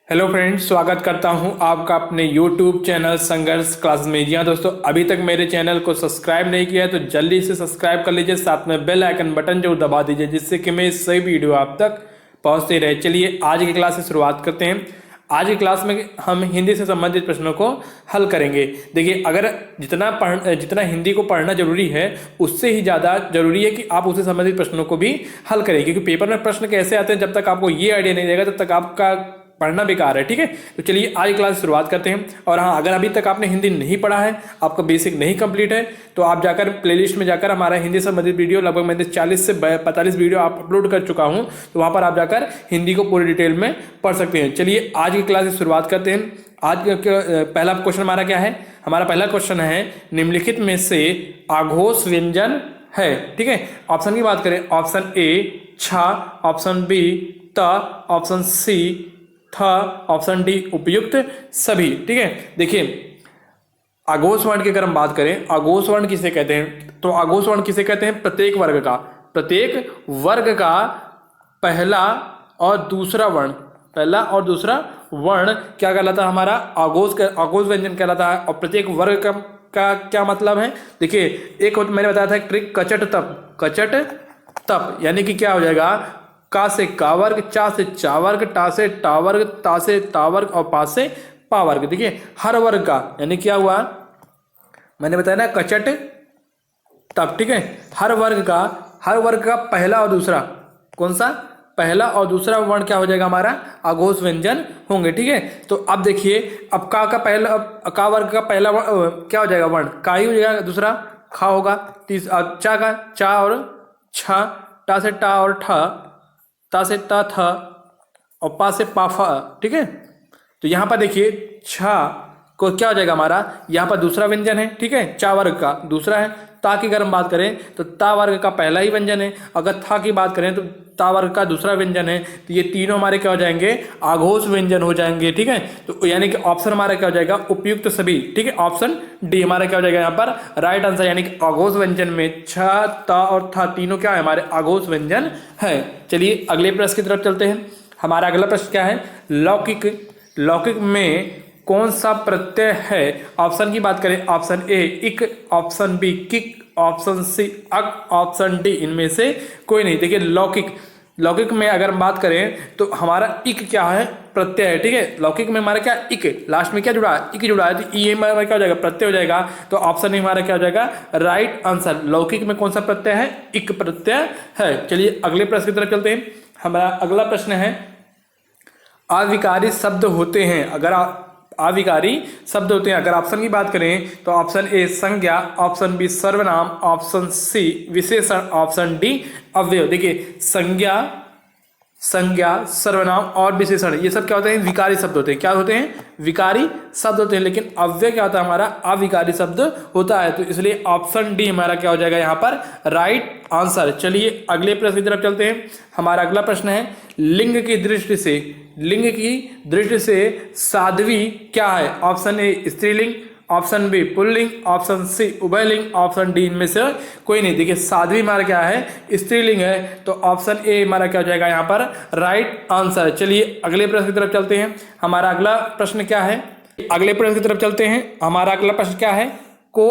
Hello friends, स्वागत करता हूं आपका अपने यूट्यूब चैनल संघर्ष क्लास में। जी हाँ दोस्तों, अभी तक मेरे चैनल को सब्सक्राइब नहीं किया है तो जल्दी से सब्सक्राइब कर लीजिए, साथ में बेल आइकन बटन जरूर दबा दीजिए जिससे कि मेरी सही वीडियो आप तक पहुंचते रहे। चलिए आज की क्लास से शुरुआत करते हैं। आज की क्लास में हम हिंदी से संबंधित प्रश्नों को हल करेंगे। देखिए, अगर जितना हिंदी को पढ़ना जरूरी है उससे ही ज़्यादा जरूरी है कि आप उससे संबंधित प्रश्नों को भी हल करें, क्योंकि पेपर में प्रश्न कैसे आते हैं जब तक आपको ये आइडिया नहीं रहेगा तब तक आपका पढ़ना बेकार है। ठीक है, तो चलिए आज क्लास की शुरुआत करते हैं। और हाँ, अगर अभी तक आपने हिंदी नहीं पढ़ा है, आपका बेसिक नहीं कंप्लीट है, तो आप जाकर प्लेलिस्ट में जाकर हमारा हिंदी संबंधित वीडियो लगभग मैंने 40 से 45 वीडियो आप अपलोड कर चुका हूँ, तो वहाँ पर आप जाकर हिंदी को पूरी डिटेल में पढ़ सकते हैं। चलिए आज की क्लास की शुरुआत करते हैं। आज पहला क्वेश्चन हमारा क्या है? हमारा पहला क्वेश्चन है, निम्नलिखित में से आघोष व्यंजन है। ठीक है, ऑप्शन की बात करें, ऑप्शन ए छ, ऑप्शन बी त, ऑप्शन सी था, ऑप्शन डी उपयुक्त सभी। ठीक है, देखिए आघोष वर्ण की अगर हम बात करें, आघोष वर्ण किसे कहते हैं? तो आघोष वर्ण किसे कहते हैं? प्रत्येक वर्ग का पहला और दूसरा वर्ण क्या कहलाता है? हमारा आघोष व्यंजन कहलाता है। और प्रत्येक वर्ग का क्या मतलब है? देखिए, एक मैंने बताया था ट्रिक, कचट तप, यानी कि क्या हो जाएगा? का से का वर्ग, चा से चा वर्ग, टा से टा वर्ग, ता से ता वर्ग और पा से पा वर्ग। देखिए हर वर्ग का, यानी क्या हुआ, मैंने बताया ना कचट तप। ठीक है, हर वर्ग का पहला और दूसरा, कौन सा? पहला और दूसरा वर्ण क्या हो जाएगा? हमारा आघोष व्यंजन होंगे। ठीक है, तो अब देखिए, अब का वर्ग का पहला क्या हो जाएगा? वर्ण का ही हो जाएगा, दूसरा खा होगा, चा का चा और छा, टा से टा और ठा, ता से ता था और पा से पाफा। ठीक है, तो यहां पर देखिए छा को क्या हो जाएगा हमारा? यहां पर दूसरा व्यंजन है। ठीक है, चा वर्ग का दूसरा है। ता की अगर हम बात करें तो ता वर्ग का पहला ही व्यंजन है। अगर था की बात करें तो ता वर्ग का दूसरा व्यंजन है। तो ये तीनों हमारे क्या हो जाएंगे? आघोष व्यंजन हो जाएंगे। ठीक है, तो यानी कि ऑप्शन हमारा क्या हो जाएगा? उपयुक्त सभी। ठीक है, ऑप्शन डी हमारा क्या हो जाएगा यहाँ पर? राइट आंसर, यानी कि आघोष व्यंजन में छ, ता और था तीनों क्या है? हमारे आघोष व्यंजन है। चलिए अगले प्रश्न की तरफ चलते हैं। हमारा अगला प्रश्न क्या है? लौकिक में कौन सा प्रत्यय है? ऑप्शन की बात करें, ऑप्शन ए इक, ऑप्शन बी किक, ऑप्शन सी अक, ऑप्शन डी इनमें से कोई नहीं। देखिए लौकिक में अगर हम बात करें तो हमारा इक क्या है? प्रत्यय है। ठीक है, लौकिक में हमारा क्या? इक, लास्ट में क्या जुड़ा है? इक जुड़ा है, तो ये हमारा क्या हो जाएगा? प्रत्यय हो जाएगा। तो ऑप्शन ए हमारा क्या हो जाएगा? Right answer. लौकिक में कौन सा प्रत्यय है? इक प्रत्यय है। चलिए अगले प्रश्न की तरफ चलते हैं। हमारा अगला प्रश्न है, अविकारी शब्द होते हैं। अगर ऑप्शन की बात करें तो ऑप्शन ए संज्ञा, ऑप्शन बी सर्वनाम, ऑप्शन सी विशेषण, ऑप्शन डी अव्यय। देखिए संज्ञा, सर्वनाम और विशेषण ये सब क्या होते हैं? विकारी शब्द होते हैं। क्या होते हैं? विकारी शब्द होते हैं। लेकिन अव्यय क्या होता है? हमारा अविकारी शब्द होता है। तो इसलिए ऑप्शन डी हमारा क्या हो जाएगा यहाँ पर? Right answer. चलिए अगले प्रश्न की तरफ चलते हैं। हमारा अगला प्रश्न है, लिंग की दृष्टि से साध्वी क्या है? ऑप्शन ए स्त्रीलिंग, ऑप्शन बी पुल्लिंग, ऑप्शन सी उभयलिंग, ऑप्शन डी इनमें से कोई नहीं। देखिए साध्वी हमारा क्या है? स्त्रीलिंग है। तो ऑप्शन ए हमारा क्या हो जाएगा यहाँ पर? Right answer. चलिए अगले प्रश्न की तरफ चलते हैं। हमारा अगला प्रश्न क्या है? अगले प्रश्न की तरफ चलते हैं। हमारा अगला प्रश्न क्या है? को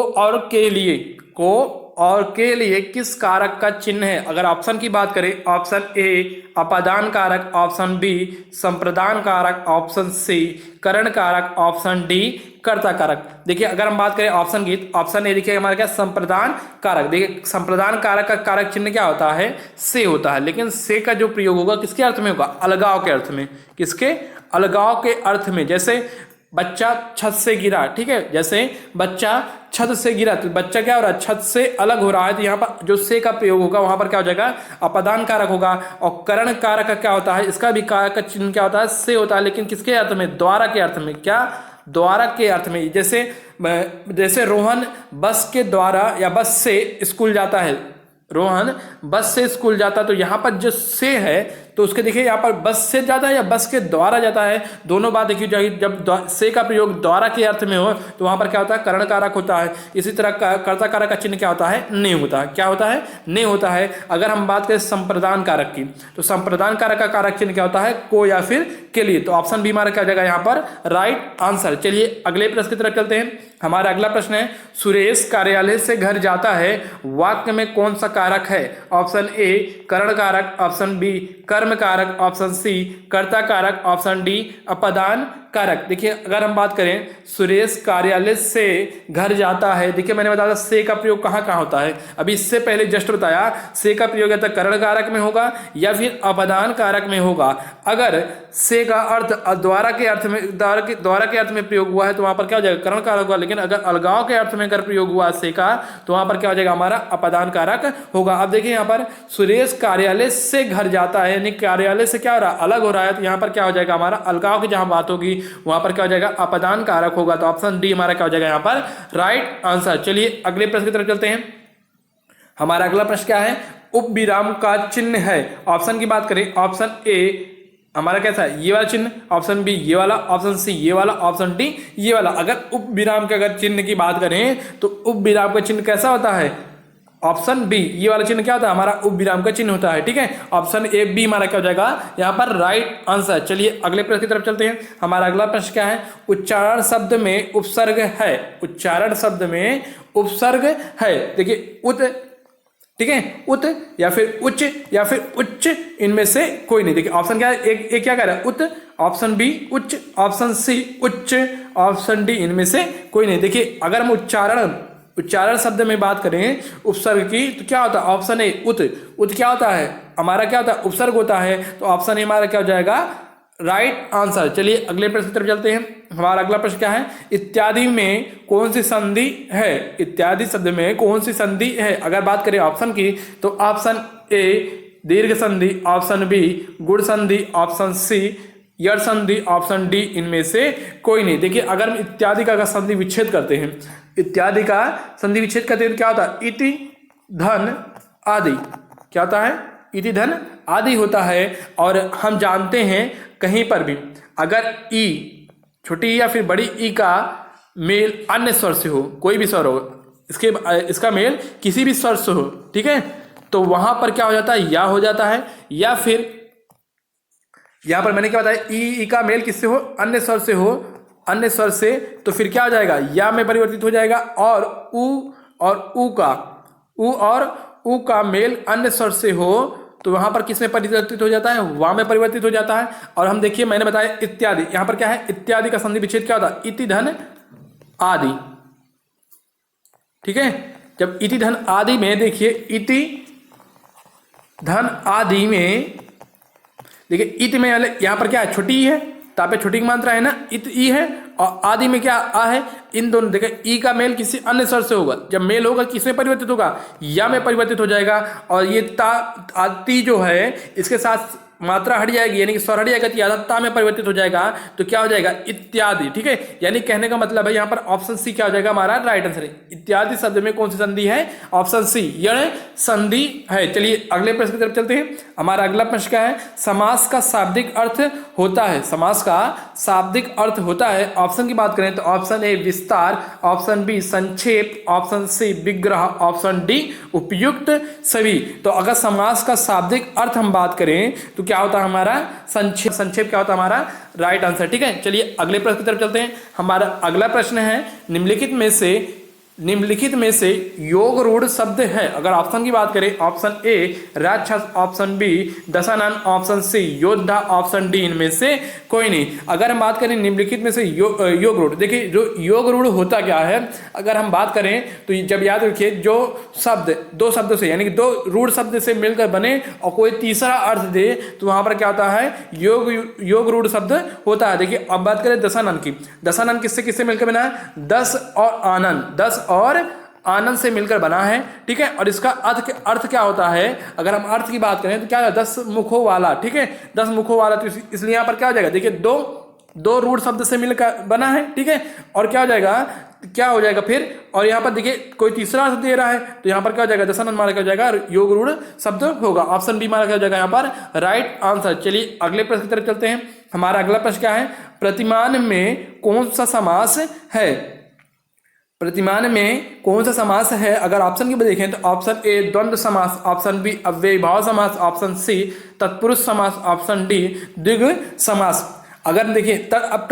और के लिए किस कारक का चिन्ह है? अगर ऑप्शन की बात करें, ऑप्शन ए अपादान कारक, ऑप्शन बी संप्रदान कारक, ऑप्शन सी करण कारक, ऑप्शन डी कर्ता कारक। देखिए अगर हम बात करें ऑप्शन की, ऑप्शन ए देखिए हमारा क्या? संप्रदान कारक। देखिए संप्रदान कारक का कारक चिन्ह क्या होता है? से होता है। लेकिन से का जो प्रयोग होगा किसके अर्थ में होगा? अलगाव के अर्थ में। किसके? अलगाव के अर्थ में। जैसे बच्चा छत से गिरा। ठीक है, जैसे बच्चा छत से गिरा तो बच्चा क्या हो रहा है? छत से अलग हो रहा है। तो यहाँ पर जो से का प्रयोग होगा वहां पर क्या हो जाएगा? अपादान कारक होगा। और करण कारक का क्या होता है? इसका भी कारक का चिन्ह क्या होता है? से होता है। लेकिन किसके अर्थ में? द्वारा के अर्थ में। क्या? द्वारा के अर्थ में। जैसे रोहन बस के द्वारा या बस से स्कूल जाता है, रोहन बस से स्कूल जाता, तो यहाँ पर जो से है तो उसके देखिए यहाँ पर बस से जाता है या बस के द्वारा जाता है, दोनों बात देखिए जाएगी। जब से का प्रयोग द्वारा के अर्थ में हो तो वहाँ पर क्या होता है? करण कारक होता है। इसी तरह कर्ता कारक का चिन्ह क्या होता है? ने होता है। क्या होता है? ने होता है। अगर हम बात करें संप्रदान कारक की, तो संप्रदान कारक का कारक चिन्ह क्या होता है? को या फिर के लिए, तो ऑप्शन बी हमारा क्या हो जाएगा यहाँ पर राइट आंसर। चलिए अगले प्रश्न की तरफ चलते हैं। हमारा अगला प्रश्न है, सुरेश कार्यालय से घर जाता है, वाक्य में कौन सा कारक है? ऑप्शन ए करण कारक, ऑप्शन बी कर्म कारक, ऑप्शन सी कर्ता कारक, ऑप्शन डी अपदान कारक। देखिए अगर हम बात करें सुरेश कार्यालय से घर जाता है, देखिए मैंने बताया से का प्रयोग कहाँ कहाँ होता है, अभी इससे पहले जस्ट बताया से का प्रयोग या तो करण कारक में होगा या फिर अपदान कारक में होगा। अगर से का अर्थ द्वारा के अर्थ में द्वारा के अर्थ में प्रयोग हुआ है तो वहां पर क्या हो जाएगा करण कारक होगा, लेकिन अगर अलगाव के अर्थ में अगर प्रयोग हुआ से का तो वहां पर क्या हो जाएगा हमारा अपदान कारक होगा। अब देखिए यहाँ पर सुरेश कार्यालय से घर जाता है, यानी कार्यालय से क्या हो रहा है अलग हो रहा है, तो यहाँ पर क्या हो जाएगा हमारा अलगाव की जहां बात होगी वहां पर क्या हो जाएगा अपदान कारक होगा। तो ऑप्शन डी हमारा क्या हो जाएगा यहाँ पर राइट आंसर। चलिए अगले प्रश्न की तरफ चलते हैं। हमारा अगला प्रश्न क्या है, उप विराम का चिन्ह है। ऑप्शन की बात करें, ऑप्शन ए हमारा कैसा है ये वाला चिन्ह, ऑप्शन बी ये वाला, ऑप्शन सी ये वाला, ऑप्शन डी ये वाला। अगर उप विराम के अगर चिन्ह की बात करें तो उप विराम का चिन्ह कैसा होता है? ऑप्शन बी ये वाला चिन्ह क्या होता है हमारा उप विराम का चिन्ह होता है। ठीक है, ऑप्शन ए बी हमारा क्या हो जाएगा यहाँ पर राइट आंसर। चलिए अगले प्रश्न की तरफ चलते हैं। हमारा अगला प्रश्न क्या है, उच्चारण शब्द में उपसर्ग है। उच्चारण शब्द में उपसर्ग है, देखिए उत, ठीक है, उत या फिर उच्च या फिर उच्च, इनमें से कोई नहीं। देखिए ऑप्शन क्या है, एक क्या कह रहा है उत, ऑप्शन बी उच्च, ऑप्शन सी उच्च, ऑप्शन डी इनमें से कोई नहीं। देखिए अगर हम उच्चारण शब्द में बात करें उपसर्ग की तो क्या होता है, ऑप्शन ए उत। उत क्या होता है हमारा क्या होता है उपसर्ग होता है, तो ऑप्शन ए हमारा क्या हो जाएगा राइट आंसर। चलिए अगले प्रश्न की तरफ चलते हैं। हमारा अगला प्रश्न क्या है, इत्यादि में कौन सी संधि है? इत्यादि शब्द में कौन सी संधि है? अगर बात करें ऑप्शन की तो ऑप्शन ए दीर्घ संधि, ऑप्शन बी गुण संधि, ऑप्शन सी यड़ संधि, ऑप्शन डी इनमें से कोई नहीं। देखिए अगर हम इत्यादि का संधि विच्छेद करते हैं, इत्यादि का संधि विच्छेद करते हैं तो क्या होता है इति धन आदि, क्या होता है इति धन आदि होता है। और हम जानते हैं कहीं पर भी अगर ई छोटी या फिर बड़ी ई का मेल अन्य स्वर से हो, कोई भी स्वर हो, इसका मेल किसी भी स्वर से हो, ठीक है, तो वहां पर क्या हो जाता है या हो जाता है, या फिर यहां पर मैंने क्या बताया ई का मेल किससे हो अन्य स्वर से हो, अन्य स्वर से, तो फिर क्या हो जाएगा या में परिवर्तित हो जाएगा। और उ का मेल अन्य स्वर से हो तो वहां पर किस में परिवर्तित हो जाता है वा में परिवर्तित हो जाता है। और हम देखिए मैंने बताया इत्यादि, यहां पर क्या है इत्यादि का संधि विच्छेद क्या होता है इति धन आदि, ठीक है। जब इति धन आदि में देखिए इति धन आदि में देखिए इति में यहां पर क्या है छोटी है, ताप पे छोटी की मात्रा है ना, इत ई है, और आदि में क्या आ है, इन दोनों देखिए ई का मेल किसी अन्य स्वर से होगा, जब मेल होगा किसमें परिवर्तित होगा या में परिवर्तित हो जाएगा। और ये ता आती जो है इसके साथ मात्रा हट जाएगी, यानी कि स्वर हट जाएगा तो यादता में परिवर्तित हो जाएगा, तो क्या हो जाएगा इत्यादि, ठीक है। यानी कहने का मतलब है यहाँ पर ऑप्शन सी क्या हो जाएगा हमारा राइट आंसर है। इत्यादि शब्द में कौन सी संधि है, ऑप्शन सी यण संधि है। चलिए अगले प्रश्न की तरफ चलते हैं। हमारा अगला प्रश्न क्या है, समास का शाब्दिक अर्थ होता है, समास का शाब्दिक अर्थ होता है। ऑप्शन की बात करें तो ऑप्शन ए विस्तार, ऑप्शन बी संक्षेप, ऑप्शन सी विग्रह, ऑप्शन डी उपयुक्त सभी। तो अगर समास का शाब्दिक अर्थ हम बात करें तो क्या होता है हमारा संक्षेप क्या होता है हमारा राइट आंसर, ठीक है। चलिए अगले प्रश्न की तरफ चलते हैं। हमारा अगला प्रश्न है निम्नलिखित में से योग रूढ़ शब्द है। अगर ऑप्शन की बात करें ऑप्शन ए राक्षस, ऑप्शन बी दशानन, ऑप्शन सी योद्धा, ऑप्शन डी इनमें से कोई नहीं। अगर हम बात करें निम्नलिखित में से योग रूढ़, देखिए जो योग रूढ़ होता क्या है, अगर हम बात करें तो जब याद रखिए जो शब्द दो शब्दों से यानी कि दो रूढ़ शब्द से मिलकर बने और कोई तीसरा अर्थ दे तो वहां पर क्या होता है योग रूढ़ शब्द होता है। देखिए अब बात करें दशानन की, दशानन किससे किससे मिलकर बना है, दस और आनंद, दस और आनंद से मिलकर बना है, ठीक है। और इसका अर्थ क्या होता है, अगर हम अर्थ की बात करें तो क्या है 10 मुखों वाला, ठीक है, 10 मुखों वाला। तो इसलिए यहां पर क्या हो जाएगा, देखिए दो रूढ़ शब्द से मिलकर बना है, ठीक है। और क्या हो जाएगा फिर, और यहाँ पर देखिए कोई तीसरा अर्थ दे रहा है तो यहाँ पर क्या हो जाएगा दशानन मारा क्या हो जाएगा योग रूढ़ शब्द होगा। ऑप्शन बी मारा क्या हो जाएगा यहाँ पर राइट आंसर। चलिए अगले प्रश्न की तरफ चलते हैं। हमारा अगला प्रश्न क्या है, प्रतिमान में कौन सा समास है, प्रतिमान में कौन सा समास है। अगर ऑप्शन की देखें तो ऑप्शन ए द्वंद्व समास, ऑप्शन बी अव्ययीभाव समास, ऑप्शन सी तत्पुरुष समास, ऑप्शन डी द्विगु समास। अगर देखिए अब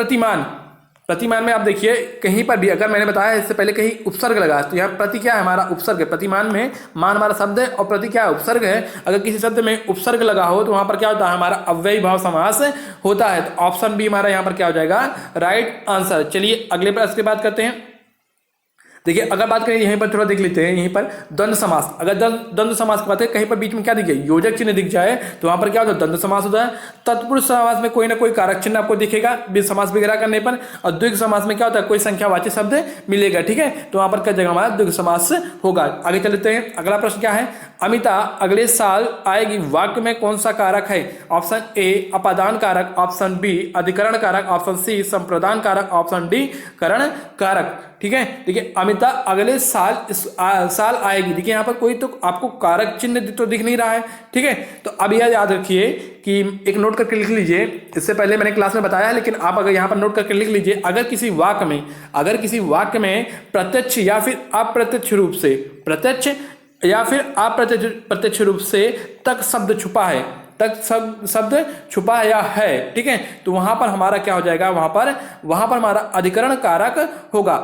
प्रतिमान में आप देखिए कहीं पर भी अगर मैंने बताया इससे पहले कहीं उपसर्ग लगा तो यहाँ प्रति क्या है हमारा उपसर्ग है। प्रतिमान में मान हमारा शब्द है और प्रति क्या है उपसर्ग है। अगर किसी शब्द में उपसर्ग लगा हो तो वहां पर क्या होता है हमारा अव्ययी भाव समास होता है। तो ऑप्शन बी हमारा यहाँ पर क्या हो जाएगा राइट आंसर। चलिए अगले प्रश्न की बात करते हैं। देखिए अगर बात करें यहीं पर थोड़ा देख लेते हैं, यहीं पर द्वंद्व समास, अगर द्वंद्व समास की बात है कहीं पर बीच में क्या दिखे योजक चिन्ह दिख जाए तो वहां पर क्या होता है द्वंद्व समास होता है। तत्पुरुष समास में कोई ना कोई कारक चिन्ह आपको दिखेगा समास वगैरह करने पर, और द्विग समास में क्या होता है कोई संख्यावाची शब्द मिलेगा, ठीक है। तो वहां पर क्या जगह हमारा द्विग समास होगा। आगे चलते हैं, अगला प्रश्न क्या है, अमिता अगले साल आएगी वाक्य में कौन सा कारक है। ऑप्शन ए अपादान कारक, ऑप्शन बी अधिकरण कारक, ऑप्शन सी संप्रदान कारक, ऑप्शन डी करण कारक, ठीक है। देखिए अमिता अगले साल आएगी, देखिए यहाँ पर कोई तो आपको कारक चिन्ह तो दिख नहीं रहा है, ठीक है। तो अब यह याद रखिए कि एक नोट करके लिख लीजिए, इससे पहले मैंने क्लास में बताया है लेकिन आप अगर यहाँ पर नोट करके लिख लीजिए, अगर किसी वाक्य में प्रत्यक्ष या फिर अप्रत्यक्ष रूप से, प्रत्यक्ष या फिर अप्रत्यक्ष रूप से तक शब्द छुपा है, शब्द छुपा या है, ठीक है, तो वहां पर हमारा क्या हो जाएगा, वहां पर हमारा अधिकरण कारक होगा,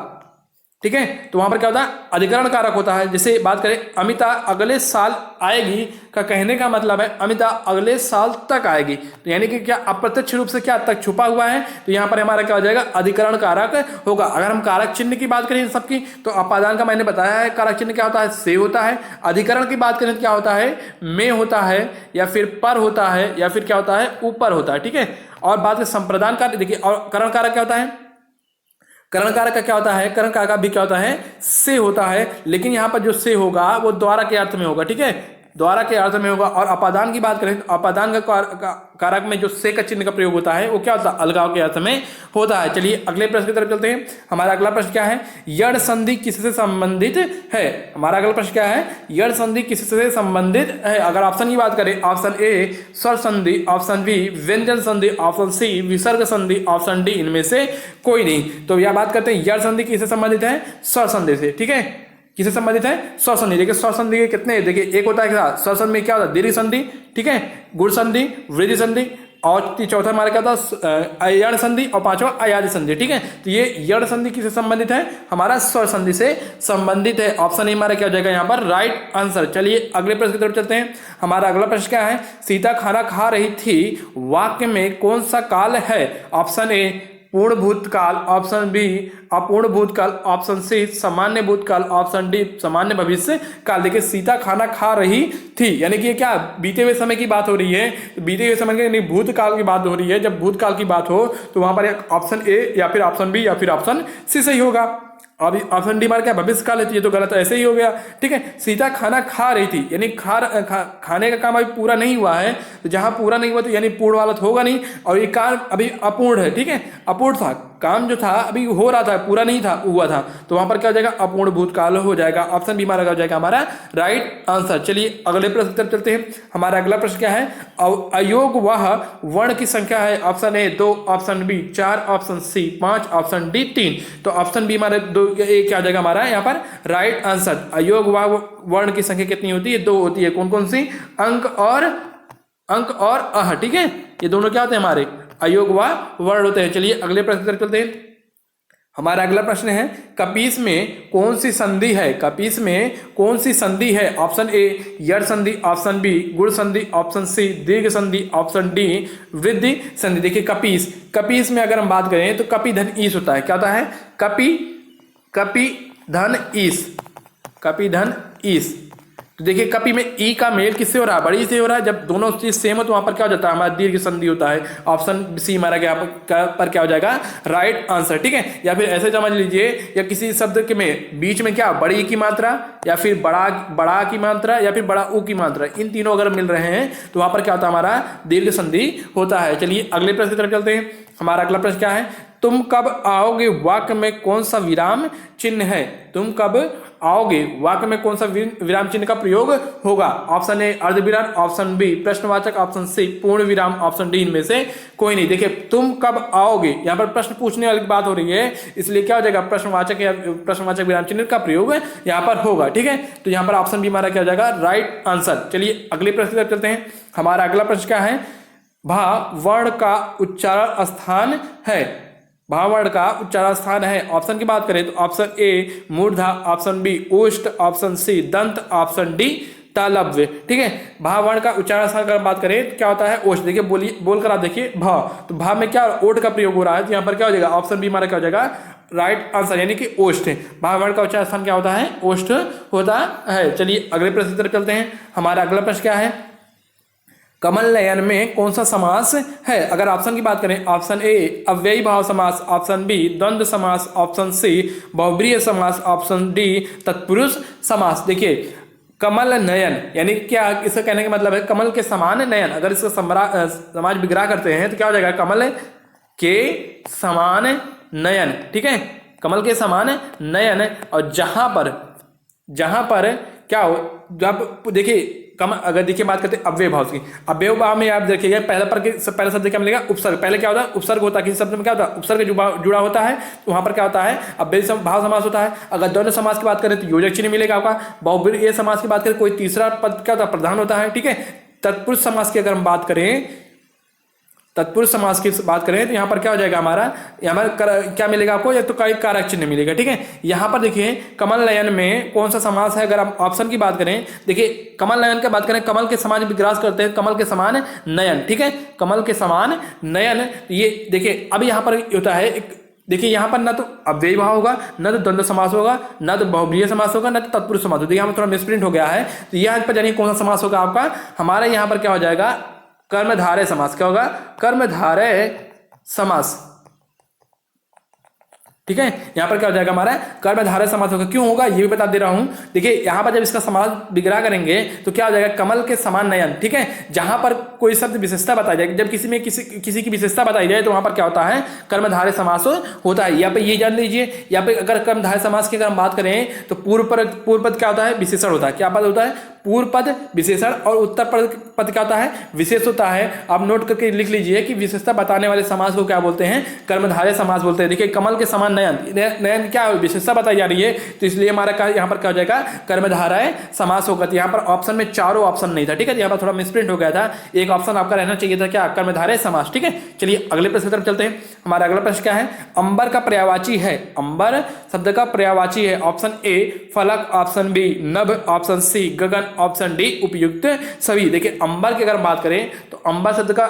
ठीक है। तो वहां पर क्या होता है अधिकरण कारक होता है। जैसे बात करें अमिता अगले साल आएगी का कहने का मतलब है अमिता अगले साल तक आएगी, तो यानी कि क्या अप्रत्यक्ष रूप से क्या तक छुपा हुआ है, तो यहाँ पर हमारा क्या हो जाएगा अधिकरण कारक होगा। अगर हम कारक चिन्ह की बात करें सबकी, तो अपादान का मैंने बताया है कारक चिन्ह क्या होता है से होता है। अधिकरण की बात करें तो क्या होता है में होता है, या फिर पर होता है, या फिर क्या होता है ऊपर होता है, ठीक है। और बात करें संप्रदान कारक, देखिए और करण कारक क्या होता है, करण कारक का क्या होता है, करण कारक भी क्या होता है से होता है, लेकिन यहाँ पर जो से होगा वो द्वारा के अर्थ में होगा, ठीक है, द्वारा के अर्थ में होगा। और अपादान की बात करें तो अपादान का कारक में जो से का चिन्ह का प्रयोग होता है वो क्या होता है अलगाव के अर्थ में होता है। चलिए अगले प्रश्न की तरफ चलते हैं। हमारा अगला प्रश्न क्या है, यड़ संधि किससे संबंधित है। हमारा अगला प्रश्न क्या है, यड़ संधि किससे संबंधित है। अगर ऑप्शन की बात करें, ऑप्शन ए स्वर संधि, ऑप्शन बी व्यंजन संधि, ऑप्शन सी विसर्ग संधि, ऑप्शन डी इनमें से कोई नहीं। तो यह बात करते हैं यड़ संधि किससे संबंधित है, स्वर संधि से, ठीक है, किससे संबंधित है स्वर संधि। देखिए स्वर संधि के कितने, देखिए एक होता है स्वर संधि में क्या होता है दीर्घ संधि, ठीक है, गुण संधि, वृद्धि संधि, और चौथा हमारा क्या था यड़ संधि, और पांचवा अयादि संधि, ठीक है। तो ये यड़ संधि किससे संबंधित है, हमारा स्वर संधि से संबंधित है। ऑप्शन ए हमारा क्या हो जाएगा यहाँ पर राइट आंसर। चलिए अगले प्रश्न की तरफ चलते हैं। हमारा अगला प्रश्न क्या है, सीता खाना खा रही थी वाक्य में कौन सा काल है। ऑप्शन ए पूर्ण भूतकाल, ऑप्शन बी अपूर्ण भूतकाल, ऑप्शन सी सामान्य भूतकाल, ऑप्शन डी सामान्य भविष्य काल। देखिए सीता खाना खा रही थी, यानी कि ये क्या बीते हुए समय की बात हो रही है, तो बीते हुए समय की भूतकाल की बात हो रही है। जब भूतकाल की बात हो तो वहां पर ऑप्शन ए या फिर ऑप्शन बी या फिर ऑप्शन सी सही होगा। अब ऑप्शन डी मार क्या भविष्य काल है, ये तो गलत है, ऐसे ही हो गया, ठीक है। सीता खाना खा रही थी, यानी खाने का काम अभी पूरा नहीं हुआ है, तो जहां पूरा नहीं हुआ तो यानी पूर्ण वाला तो होगा नहीं, और ये काम अभी अपूर्ण है, ठीक है, अपूर्ण था काम जो था अभी हो रहा था, पूरा नहीं था हुआ था, तो वहां पर क्या हो जाएगा अपूर्ण भूतकाल हो जाएगा। ऑप्शन बी हमारा हो जाएगा हमारा राइट आंसर। चलिए अगले प्रश्न की तरफ चलते हैं। हमारा अगला प्रश्न क्या है, अयोग वह वर्ण की संख्या है। Option A 2, option B 4, option C 5, option D 3। तो ऑप्शन बी हमारे क्या हो जाएगा हमारा यहाँ पर राइट आंसर। अयोग वह वर्ण की संख्या कितनी होती है, 2 होती है। कौन कौन सी, अंक और अह, ठीक है, ये दोनों क्या होते हैं हमारे अयोग व वर्ण होते हैं। चलिए अगले प्रश्न की तरफ चलते हैं। हमारा अगला प्रश्न है, कपीस में कौन सी संधि है, कपीस में कौन सी संधि है। ऑप्शन ए यड़ संधि, ऑप्शन बी गुण संधि, ऑप्शन सी दीर्घ संधि, ऑप्शन डी वृद्धि संधि। देखिए कपीस में अगर हम बात करें तो कपि धन ईस होता है। क्या होता है, कपि धन ईस। तो देखिए कपि में ई का मेल किससे हो रहा है, बड़ी से हो रहा है। जब दोनों चीज सेम हो तो वहां पर क्या हो जाता है हमारा दीर्घ संधि होता है। ऑप्शन सी हमारा पर क्या हो जाएगा राइट आंसर, ठीक है। या फिर ऐसे समझ लीजिए, या किसी शब्द के में बीच में क्या बड़ी की मात्रा, या फिर बड़ा की मात्रा, या फिर बड़ा ऊ की मात्रा, इन तीनों अगर मिल रहे हैं तो वहां पर क्या होता है हमारा दीर्घ संधि होता है। चलिए अगले प्रश्न की तरफ चलते हैं। हमारा अगला प्रश्न क्या है, तुम कब आओगे वाक्य में कौन सा विराम चिन्ह है। तुम कब आओगे वाक्य में कौन सा विराम चिन्ह का प्रयोग होगा। ऑप्शन ए अर्धविराम, ऑप्शन बी प्रश्नवाचक, ऑप्शन सी पूर्ण विराम, ऑप्शन डी इनमें से कोई नहीं। देखिए तुम कब आओगे, यहाँ पर प्रश्न पूछने वाली बात हो रही है, इसलिए क्या हो जाएगा प्रश्नवाचक या प्रश्नवाचक विराम चिन्ह का प्रयोग यहाँ पर होगा, ठीक है। तो यहाँ पर ऑप्शन बी हमारा क्या हो जाएगा राइट आंसर। चलिए अगले प्रश्न की तरफ चलते हैं। हमारा अगला प्रश्न क्या है, भा वर्ण का उच्चारण स्थान है। भा वर्ण का उच्चारण स्थान है। ऑप्शन की बात करें तो ऑप्शन ए मूर्धा, ऑप्शन बी ओष्ठ, ऑप्शन सी दंत, ऑप्शन डी तालव्य। ठीक है, भा वर्ण का उच्चारण स्थान अगर बात करें तो क्या होता है ओष्ठ। देखिए बोलिए, बोलकर आप देखिए भा, तो भा में क्या ओठ का प्रयोग हो रहा है, तो यहाँ पर क्या हो जाएगा ऑप्शन बी हमारा क्या हो जाएगा राइट आंसर, यानी कि ओष्ठ। भा वर्ण का उच्चारण स्थान क्या होता है ओष्ठ होता है। चलिए अगले प्रश्न की तरफ चलते हैं। हमारा अगला प्रश्न क्या है, कमल नयन में कौन सा समास है। अगर ऑप्शन की बात करें ऑप्शन ए अव्ययी भाव समास, ऑप्शन बी द्वंद्व समास, ऑप्शन सी बहुब्रीहि समास, ऑप्शन डी तत्पुरुष समास। देखिए कमल नयन यानी क्या, इसका कहने का मतलब है कमल के समान नयन। अगर इसका समाज विग्रह करते हैं तो क्या हो जाएगा कमल के समान नयन। ठीक है, कमल के समान नयन। और जहां पर क्या हो, जब देखिए कम, अगर देखिए बात करते हैं अव्यय भाव की, अव्यय भाव में आप देखिएगा पहला शब्द क्या मिलेगा उपसर्ग। पहले क्या होता है उपसर्ग होता है, किसी शब्द में क्या होता है उपसर्ग जुड़ा होता है, तो वहां पर क्या होता है अव्यय भाव समास होता है। अगर द्वंद्व समास की बात करें तो योजक चिन्ह मिलेगा आपका। बहुब्रीहि समास की बात करें कोई तीसरा पद क्या होता है प्रधान होता है। ठीक है, तत्पुरुष समास की अगर हम बात करें, तत्पुरुष समास की बात करें तो यहाँ पर क्या हो जाएगा हमारा, यहाँ पर क्या मिलेगा आपको, या तो कई कारक चिन्ह मिलेगा। ठीक है, यहाँ पर देखिए कमल नयन में कौन सा समास है। अगर हम ऑप्शन की बात करें, देखिए कमल नयन की बात करें, कमल के समान विग्रास करते हैं, कमल के समान नयन। ठीक है, कमल के समान नयन, ये देखिए अब यहाँ पर होता है एक, देखिए यहाँ पर ना तो अव्ययी भाव होगा, ना तो द्वंद्व समास होगा, ना तो बहुब्रीहि समास होगा, ना तो तत्पुरुष समास होगा। देखिए यहाँ पर थोड़ा मिसप्रिंट हो गया है, तो यहाँ पर जानिए कौन सा समास होगा आपका, हमारा यहाँ पर क्या हो जाएगा कर्मधारय समास। क्या होगा कर्मधारय समास। ठीक है, यहां पर क्या हो जाएगा हमारा कर्मधारय समास होगा। क्यों होगा ये भी बता दे रहा हूं। देखिए यहां पर जब इसका समास विग्रह करेंगे तो क्या हो जाएगा कमल के समान नयन। ठीक है, जहां पर कोई शब्द विशेषता बताई जाए, जब किसी में किसी की विशेषता बताई जाए तो वहां पर क्या होता है कर्मधारय समास होता है। यहाँ पे ये जान लीजिए, यहाँ पे अगर कर्मधारय समास की अगर हम बात करें तो पूर्व पद क्या होता है विशेषण होता है। क्या पद होता है पूर्व पद विशेषण, और उत्तर पद क्या होता है विशेष होता है। आप नोट करके लिख लीजिए कि विशेषता बताने वाले समास को क्या बोलते हैं कर्मधारय समास बोलते हैं। देखिए कमल के समान नयन क्या विशेषता बताई जा रही है, तो इसलिए हमारा यहाँ पर क्या हो जाएगा कर्मधारय समास होगा। तो यहाँ पर ऑप्शन में चारों ऑप्शन नहीं था। ठीक है, यहाँ पर थोड़ा मिसप्रिंट हो गया था, एक ऑप्शन आपका रहना चाहिए था क्या कर्मधारय समास। ठीक है, चलिए अगले प्रश्न की तरफ चलते हैं। हमारा अगला प्रश्न क्या है, अंबर का पर्यायवाची है। अंबर शब्द का पर्यायवाची है। ऑप्शन ए फलक, ऑप्शन बी नभ, ऑप्शन सी गगन, ऑप्शन डी उपयुक्त सभी। देखिए अंबर की अगर बात करें तो अंबर शब्द का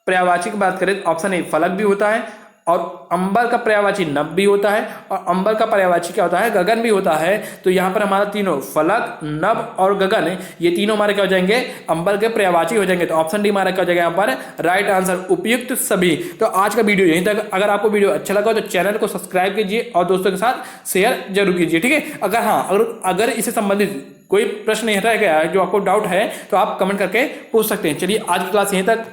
पर्यायवाची की बात करें तो ऑप्शन ए फलक भी होता है, और अंबर का पर्यायवाची नभ भी होता है, और अंबर का पर्यायवाची क्या होता है गगन भी होता है। तो यहाँ पर हमारा तीनों फलक, नभ और गगन, ये तीनों हमारे क्या हो जाएंगे अंबर के पर्यायवाची हो जाएंगे। तो ऑप्शन डी हमारा क्या हो जाएगा यहाँ पर राइट आंसर उपयुक्त सभी। तो आज का वीडियो यहीं तक। अगर आपको वीडियो अच्छा लगा तो चैनल को सब्सक्राइब कीजिए और दोस्तों के साथ शेयर जरूर कीजिए। ठीक है, अगर हाँ अगर इससे संबंधित कोई प्रश्न रह गया है जो आपको डाउट है तो आप कमेंट करके पूछ सकते हैं। चलिए आज की क्लास यहीं तक।